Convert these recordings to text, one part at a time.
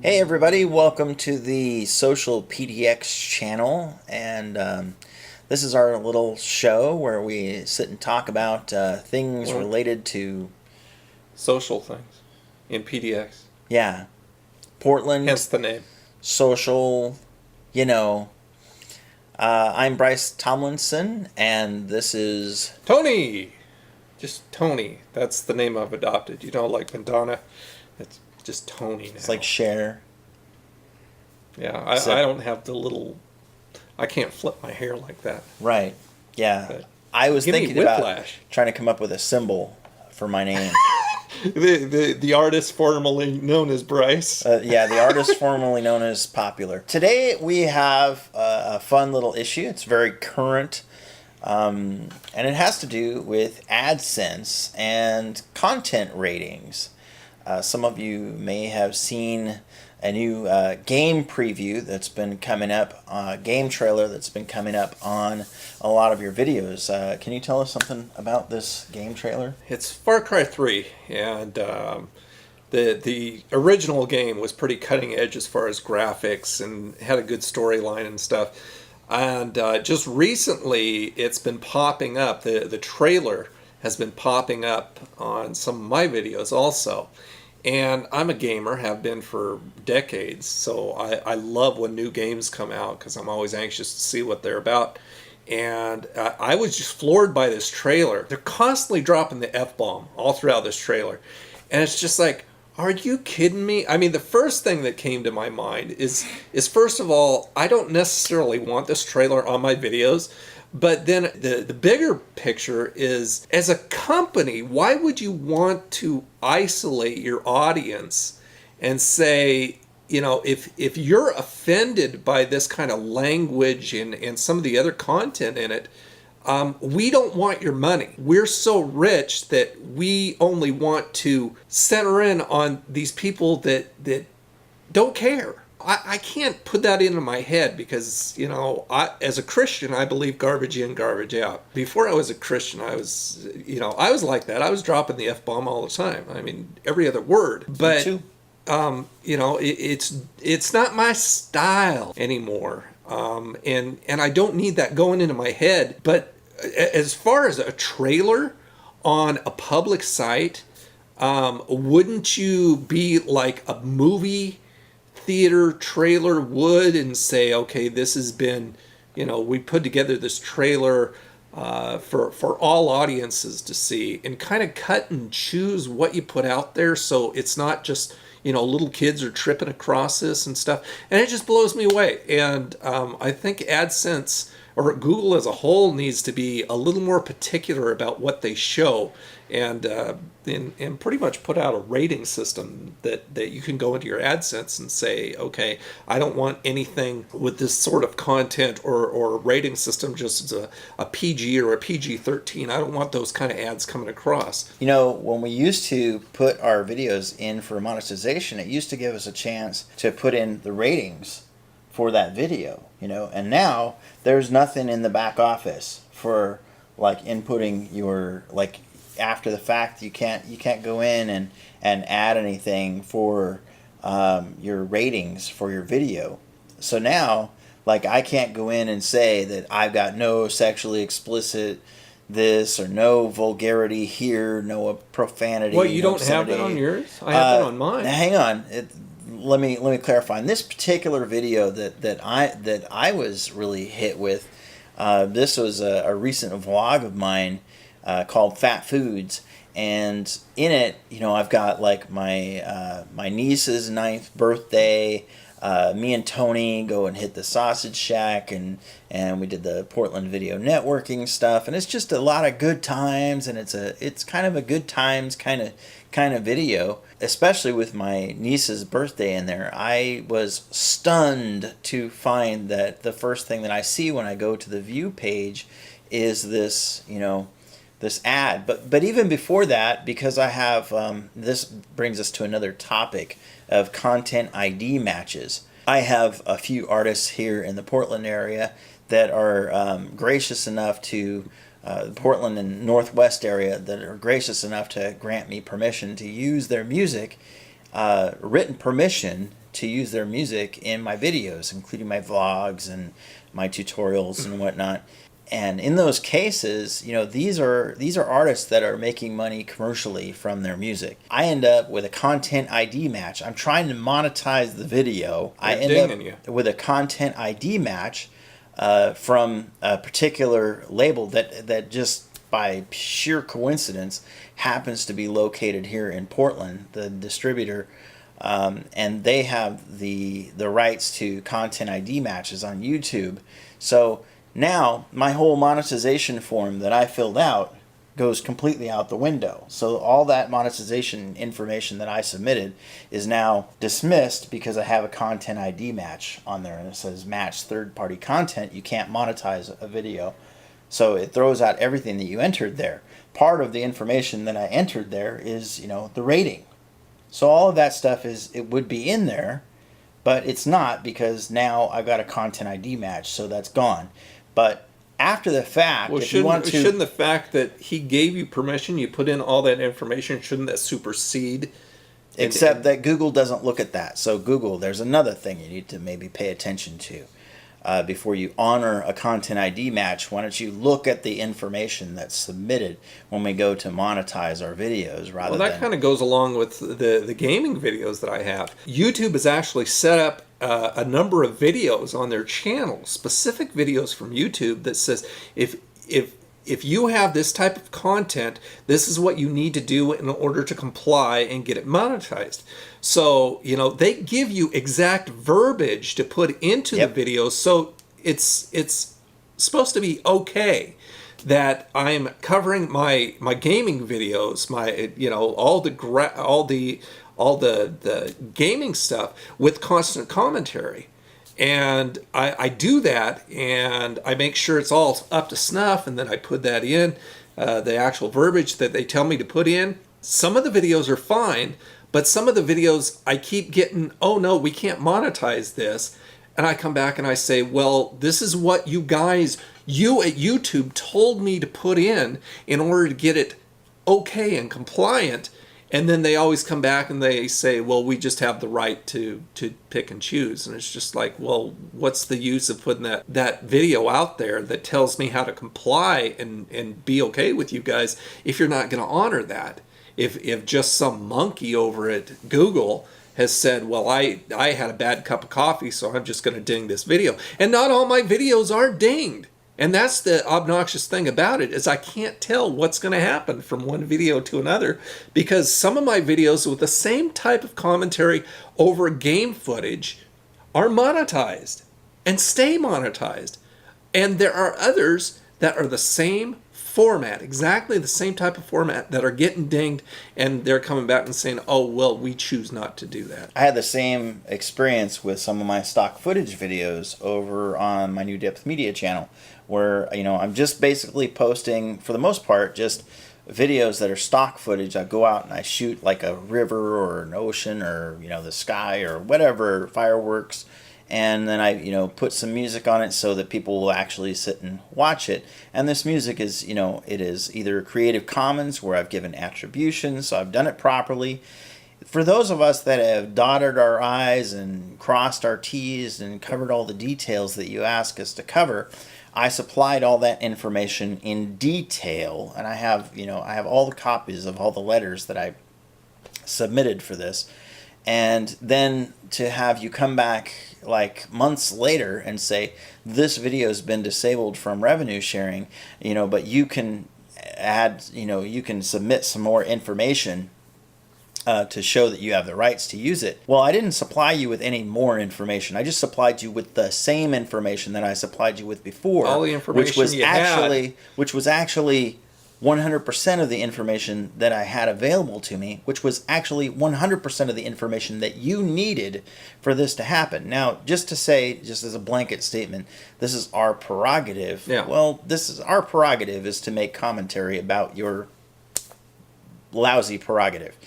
Hey everybody, welcome to the SocialPDX channel, and this is our little show where we sit and talk about things Well, related to, social things in PDX. yeah, Portland, Hence the name. social, you know. I'm Bryce Tomlinson, and this is, Tony! Just Tony. That's the name I've adopted. You know, like Madonna. It's just Tony now. it's like Cher. Yeah, Except- I don't have the little... I can't flip my hair like that. Right, yeah. But I was give me thinking about whiplash. trying to come up with a symbol for my name. The artist formerly known as Bryce. Yeah, the artist formerly known as Popular. Today we have a fun little issue. It's very current, and it has to do with AdSense and content ratings. Some of you may have seen a new game preview that's been coming up, game trailer that's been coming up on a lot of your videos. Can you tell us something about this game trailer? It's Far Cry 3, and the original game was pretty cutting edge as far as graphics and had a good storyline and stuff. And just recently, it's been popping up. The trailer has been popping up on some of my videos also. And I'm a gamer, have been for decades, so I love when new games come out because I'm always anxious to see what they're about. And I was just floored by this trailer. They're constantly dropping the F-bomb all throughout this trailer. And it's just like, are you kidding me? I mean, the first thing that came to my mind is first of all, I don't necessarily want this trailer on my videos. But then the bigger picture is, as a company, why would you want to isolate your audience and say, you know, if you're offended by this kind of language and some of the other content in it, we don't want your money. We're so rich that we only want to center in on these people that don't care. I can't put that into my head because, you know, as a Christian, I believe garbage in, garbage out. Before I was a Christian, I was like that. I was dropping the F-bomb all the time. I mean, every other word. But, you know, it's not my style anymore. And I don't need that going into my head. But as far as a trailer on a public site, wouldn't you be like a movie theater trailer would and say, okay, this has been, you know, we put together this trailer for all audiences to see, and kind of cut and choose what you put out there so it's not just, you know, little kids are tripping across this and stuff. And it just blows me away. And I think AdSense or Google as a whole needs to be a little more particular about what they show, and pretty much put out a rating system that you can go into your AdSense and say, okay, I don't want anything with this sort of content or rating system just as a PG or a PG-13. I don't want those kind of ads coming across. You know, when we used to put our videos in for monetization, it used to give us a chance to put in the ratings for that video, you know, and now there's nothing in the back office for like inputting your, like, after the fact you can't go in and add anything for your ratings for your video. So now, like, I can't go in and say that I've got no sexually explicit this or no vulgarity here, no profanity. Well, you no don't have obscenity. that on yours? I have that on mine. Hang on. Let me clarify. In this particular video that I was really hit with, this was a recent vlog of mine called Fat Foods, and in it, you know, I've got like my my niece's 9th birthday. Me and Tony go and hit the Sausage Shack, and we did the Portland video networking stuff, and it's just a lot of good times, and it's kind of a good times kind of video, especially with my niece's birthday in there. I was stunned to find that the first thing that I see when I go to the view page is this, you know, this ad. But even before that, because I have, this brings us to another topic of content ID matches. I have a few artists here in the Portland area that are gracious enough to, Portland and Northwest area, that are gracious enough to grant me permission to use their music written permission to use their music in my videos, including my vlogs and my tutorials and whatnot. And in those cases, these are artists that are making money commercially from their music. I end up with a content ID match. I'm trying to monetize the video. I end up with a content ID match from a particular label that just by sheer coincidence happens to be located here in Portland, the distributor. And they have the rights to content ID matches on YouTube. So now my whole monetization form that I filled out goes completely out the window. So all that monetization information that I submitted is now dismissed because I have a content ID match on there, and it says match third-party content. You can't monetize a video. So it throws out everything that you entered there. Part of the information that I entered there is, the rating. So all of that stuff it would be in there, but it's not, because now I've got a content ID match, so that's gone. But after the fact, well, if you want to, shouldn't the fact that he gave you permission, you put in all that information, shouldn't that supersede? Except that Google doesn't look at that. So Google, there's another thing you need to maybe pay attention to. Before you honor a content ID match, why don't you look at the information that's submitted when we go to monetize our videos, rather than... Well, that kind of goes along with the gaming videos that I have. YouTube has actually set up a number of videos on their channel, specific videos from YouTube, that says if you have this type of content, this is what you need to do in order to comply and get it monetized. So, they give you exact verbiage to put into the video, so it's supposed to be okay that I'm covering my gaming videos, all the gaming stuff with constant commentary. And I do that, and I make sure it's all up to snuff, and then I put that in, the actual verbiage that they tell me to put in. Some of the videos are fine, but some of the videos I keep getting, oh no, we can't monetize this. And I come back and I say, well, this is what you at YouTube told me to put in order to get it okay and compliant. And then they always come back and they say, well, we just have the right to pick and choose. And it's just like, well, what's the use of putting that video out there that tells me how to comply and be okay with you guys if you're not going to honor that? If just some monkey over at Google has said, well, I had a bad cup of coffee, so I'm just going to ding this video. And not all my videos are dinged. And that's the obnoxious thing about it, is I can't tell what's going to happen from one video to another, because some of my videos with the same type of commentary over game footage are monetized and stay monetized. And there are others that are the same format, exactly the same type of format, that are getting dinged, and they're coming back and saying, oh, well, we choose not to do that. I had the same experience with some of my stock footage videos over on my New Depth Media channel, where, I'm just basically posting, for the most part, just videos that are stock footage. I go out and I shoot like a river or an ocean or, the sky or whatever, fireworks, and then I, put some music on it so that people will actually sit and watch it. And this music is, it is either Creative Commons, where I've given attribution, so I've done it properly. For those of us that have dotted our I's and crossed our T's and covered all the details that you ask us to cover, I supplied all that information in detail, and I have, I have all the copies of all the letters that I submitted for this. And then to have you come back like months later and say, this video has been disabled from revenue sharing, but you can add, you can submit some more information to show that you have the rights to use it. Well, I didn't supply you with any more information. I just supplied you with the same information that I supplied you with before. All the information which was actually 100% of the information that I had available to me, which was actually 100% of the information that you needed for this to happen. Now, just to say, just as a blanket statement, this is our prerogative. Yeah. Well, this is our prerogative, is to make commentary about your lousy prerogative.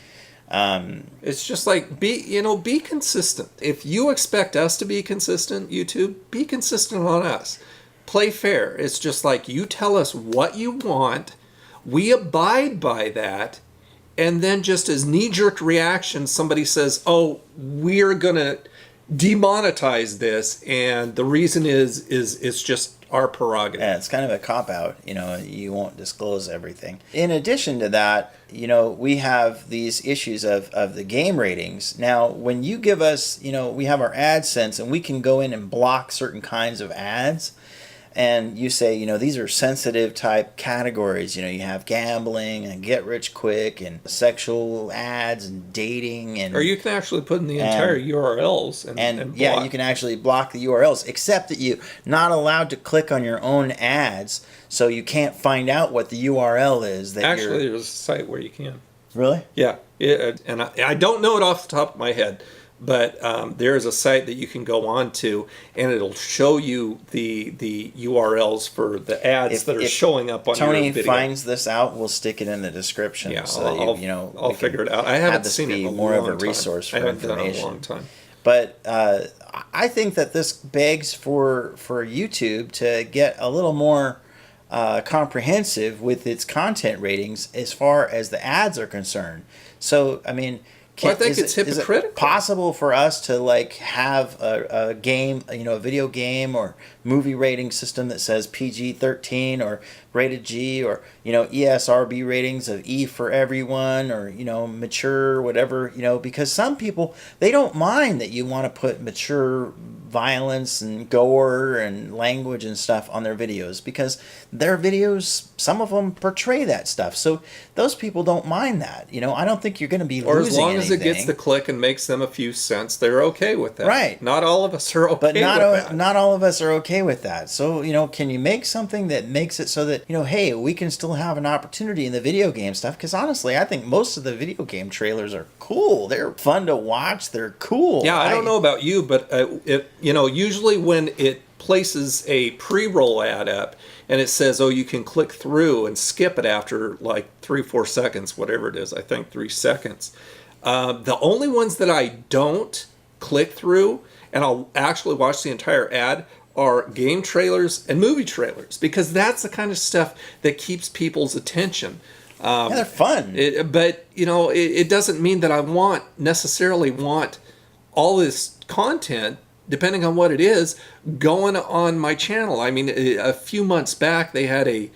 It's just like, be consistent. If you expect us to be consistent, YouTube, be consistent on us. Play fair. It's just like, you tell us what you want, we abide by that, and then just as knee-jerk reaction, somebody says, "Oh, we're gonna demonetize this," and the reason is it's just our prerogative. Yeah, it's kind of a cop-out. You won't disclose everything. In addition to that, we have these issues of the game ratings. Now, when you give us, we have our AdSense, and we can go in and block certain kinds of ads. And you say, these are sensitive type categories. You have gambling and get rich quick and sexual ads and dating. Or you can actually put in the entire URLs and yeah, you can actually block the URLs, except that you're not allowed to click on your own ads, so you can't find out what the URL is. Actually, there's a site where you can. Really? Yeah. And I don't know it off the top of my head. But there is a site that you can go on to, and it'll show you the URLs for the ads that are showing up on your video. Tony finds this out, we'll stick it in the description. Yeah, so I'll figure it out. I haven't seen it in a long time. More of a resource for information. I haven't done it in a long time. But I think that this begs for YouTube to get a little more comprehensive with its content ratings as far as the ads are concerned. So, I mean, I think it's hypocritical. Is it possible for us to have a game, a video game or movie rating system that says PG-13 or rated G, or ESRB ratings of E for everyone, or mature, whatever, because some people, they don't mind that you want to put mature violence and gore and language and stuff on their videos, because their videos, some of them portray that stuff. So those people don't mind that. I don't think you're going to be or losing anything. As long as it gets the click and makes them a few cents, they're okay with that. Right. Not all of us are okay with that. But not all of us are okay with that. So, can you make something that makes it so that, hey, we can still have an opportunity in the video game stuff? Because honestly, I think most of the video game trailers are cool. They're fun to watch. They're cool. Yeah, I don't know about you, but usually when it places a pre-roll ad up and it says, oh, you can click through and skip it after like 3-4 seconds, whatever it is, I think 3 seconds. The only ones that I don't click through and I'll actually watch the entire ad are game trailers and movie trailers, because that's the kind of stuff that keeps people's attention. Yeah, they're fun. But it doesn't mean that I necessarily want all this content, depending on what it is, going on my channel. I mean, a few months back, they had a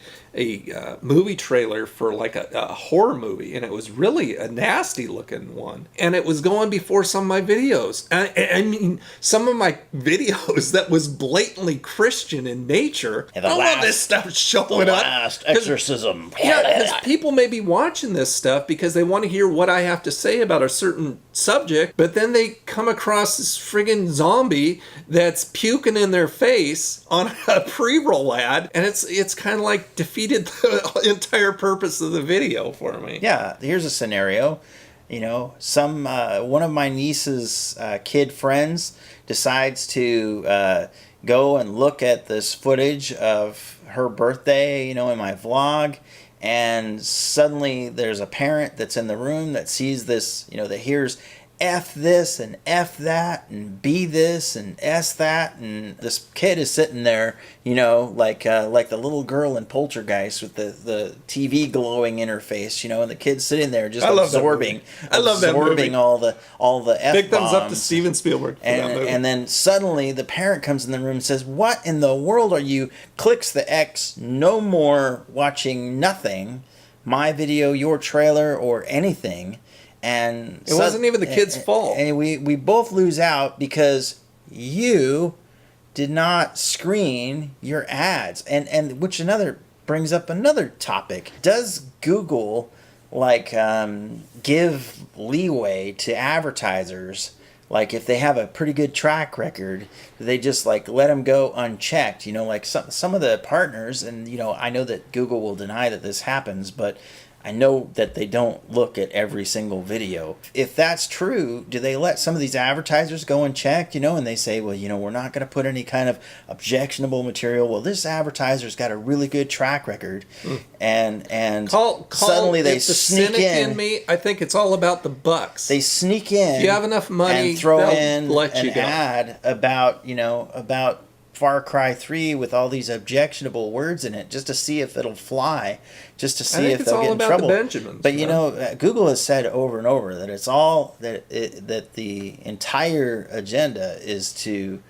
movie trailer for like a horror movie, and it was really a nasty looking one, and it was going before some of my videos. I mean, some of my videos that was blatantly Christian in nature. Yeah, I want this stuff showing up. Last exorcism. Yeah, because people may be watching this stuff because they want to hear what I have to say about a certain subject, but then they come across this friggin' zombie that's puking in their face on a pre-roll ad, and it's kind of like defeated the entire purpose of the video for me. Yeah, here's a scenario. One of my niece's kid friends decides to go and look at this footage of her birthday, in my vlog, and suddenly there's a parent that's in the room that sees this, that hears F this and F that and B this and S that, and this kid is sitting there, like the little girl in Poltergeist with the TV glowing in her face, and the kid's sitting there just absorbing all the F-bombs. Big thumbs up to Steven Spielberg for that movie. And then suddenly the parent comes in the room and says, "What in the world are you?" Clicks the X, no more watching nothing, my video, your trailer, or anything. And it wasn't even the kid's fault. And we both lose out because you did not screen your ads. And which brings up another topic. Does Google give leeway to advertisers? Like if they have a pretty good track record, they just let them go unchecked. Some of the partners, and I know that Google will deny that this happens, but I know that they don't look at every single video. If that's true, do they let some of these advertisers go unchecked, and they say, well, we're not going to put any kind of objectionable material. Well, this advertiser's got a really good track record, and suddenly they sneak in. Me, I think it's all about the bucks. They sneak in. If you have enough money, and throw in let an you go. ad about Far Cry 3 with all these objectionable words in it just to see if it'll fly, just to see if they'll get in trouble. But you know, Google has said over and over that it's all that the entire agenda is to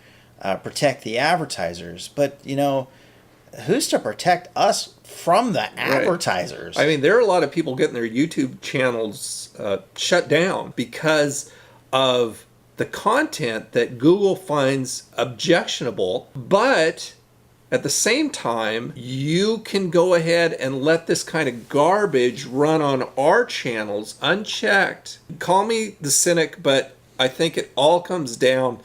protect the advertisers. But you know, who's to protect us from the advertisers? Right. I mean, there are a lot of people getting their YouTube channels shut down because of the content that Google finds objectionable, but at the same time, you can go ahead and let this kind of garbage run on our channels unchecked. Call me the cynic, but I think it all comes down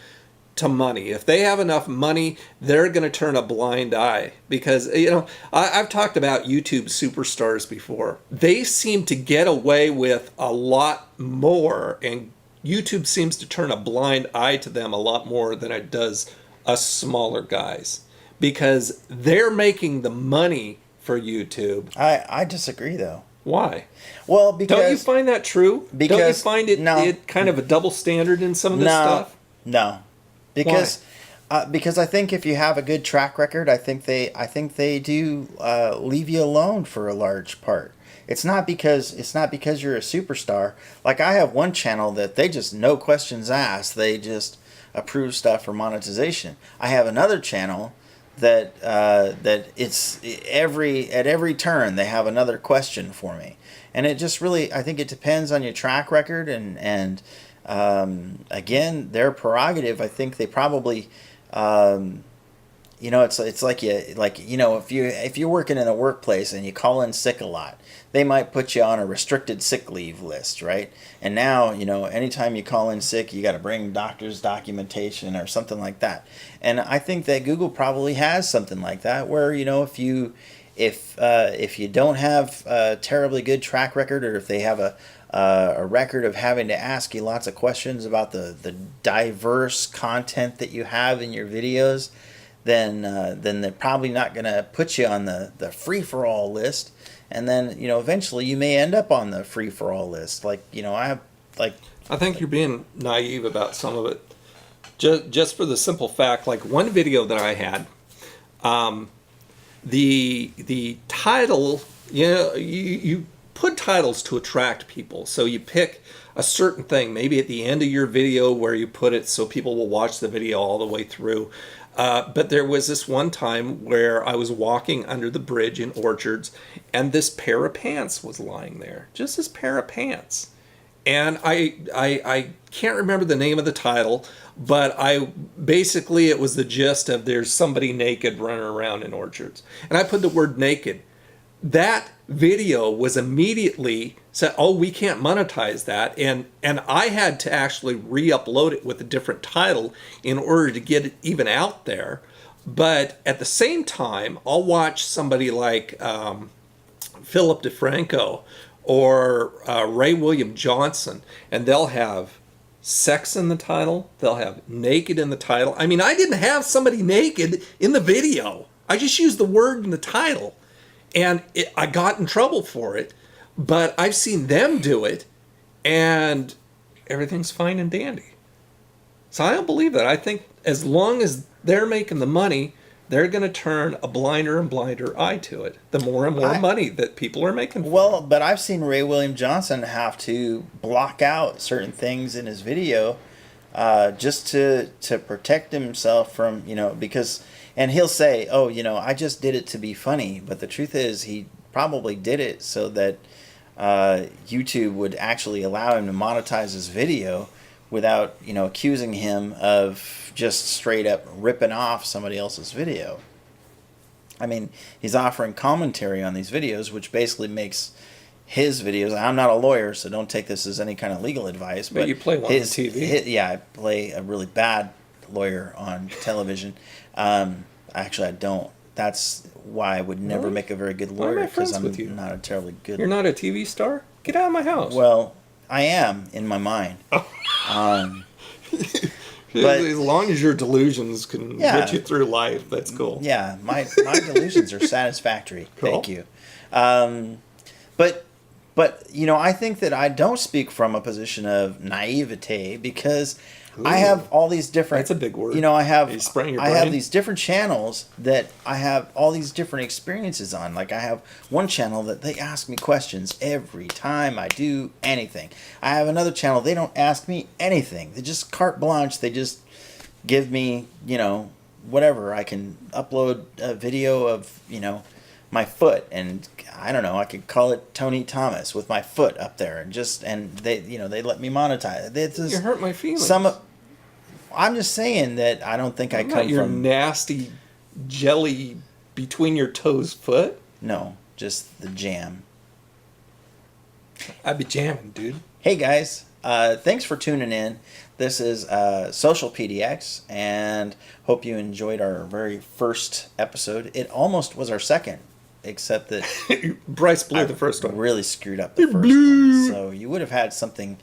to money. If they have enough money, they're going to turn a blind eye because, you know, I've talked about YouTube superstars before. They seem to get away with a lot more, and YouTube seems to turn a blind eye to them a lot more than it does us smaller guys because they're making the money for YouTube. I disagree, though. Why? Well, because... Don't you find that true? Because, don't you find it kind of a double standard in some of this stuff? No. Because I think if you have a good track record, I think they do leave you alone for a large part. It's not because you're a superstar. Like I have one channel that they just no questions asked. They just approve stuff for monetization. I have another channel that it's at every turn they have another question for me, and it just really, I think it depends on your track record and again, their prerogative. I think they probably, you know, it's like you know, if you're working in a workplace and you call in sick a lot, they might put you on a restricted sick leave list, right? And now, you know, anytime you call in sick, you got to bring doctor's documentation or something like that. And I think that Google probably has something like that, where, you know, if you don't have a terribly good track record, or if they have a record of having to ask you lots of questions about the diverse content that you have in your videos, then they're probably not going to put you on the free-for-all list. And then, you know, eventually you may end up on the free-for-all list. Like, you know, I think you're being naive about some of it. Just for the simple fact, like one video that I had, the title, you know, you put titles to attract people. So you pick a certain thing, maybe at the end of your video where you put it so people will watch the video all the way through. But there was this one time where I was walking under the bridge in Orchards, and this pair of pants was lying there. Just this pair of pants. And I can't remember the name of the title, but it was the gist of there's somebody naked running around in Orchards. And I put the word naked. That video was immediately said, oh, we can't monetize that. And I had to actually re-upload it with a different title in order to get it even out there. But at the same time, I'll watch somebody like Philip DeFranco or Ray William Johnson, and they'll have sex in the title. They'll have naked in the title. I mean, I didn't have somebody naked in the video. I just used the word in the title. And I got in trouble for it, but I've seen them do it, and everything's fine and dandy. So I don't believe that. I think as long as they're making the money, they're going to turn a blinder and blinder eye to it. The more and more money that people are making. Well, but I've seen Ray William Johnson have to block out certain things in his video just to protect himself from, you know, because... And he'll say, oh, you know, I just did it to be funny. But the truth is he probably did it so that YouTube would actually allow him to monetize his video without, you know, accusing him of just straight up ripping off somebody else's video. I mean, he's offering commentary on these videos, which basically makes his videos... I'm not a lawyer, so don't take this as any kind of legal advice. But you play one on TV. Yeah, I play a really bad lawyer on television. Actually, I don't. That's why I would never make a very good lawyer, because I'm not a terribly good... You're not a TV star? Get out of my house. Well, I am in my mind. But as long as your delusions can get you through life, that's cool. Yeah, my delusions are satisfactory. Cool. Thank you. But But, I think that I don't speak from a position of naivete because I Ooh. have all these different... That's a big word. I have Are you spraying your I have brain? these different channels that I have all these different experiences on. Like I have one channel that they ask me questions every time I do anything. I have another channel, they don't ask me anything. They just carte blanche. They just give me, whatever. I can upload a video of, my foot, and I don't know, I could call it Tony Thomas with my foot up there, and they they let me monetize it. You hurt my feelings. I'm just saying that I don't think I I'm come not your from nasty jelly between your toes foot. no, just the jam. I'd be jamming, dude. Hey guys, thanks for tuning in. This is SocialPDX, and hope you enjoyed our very first episode. It almost was our second, except that Bryce blew the first one. really screwed up the first one. So you would have had something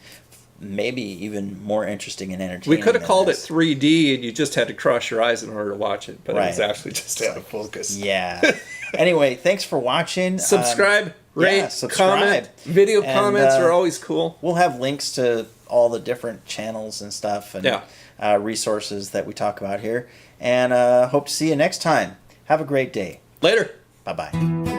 maybe even more interesting and entertaining. We could have than called this. it 3D, and you just had to cross your eyes in order to watch it, but it was Right. actually just out of focus. Yeah. Anyway, thanks for watching. Subscribe, rate, subscribe. comment. Video And, comments are always cool. We'll have links to all the different channels and stuff and resources that we talk about here. And hope to see you next time. Have a great day. Later. Bye-bye.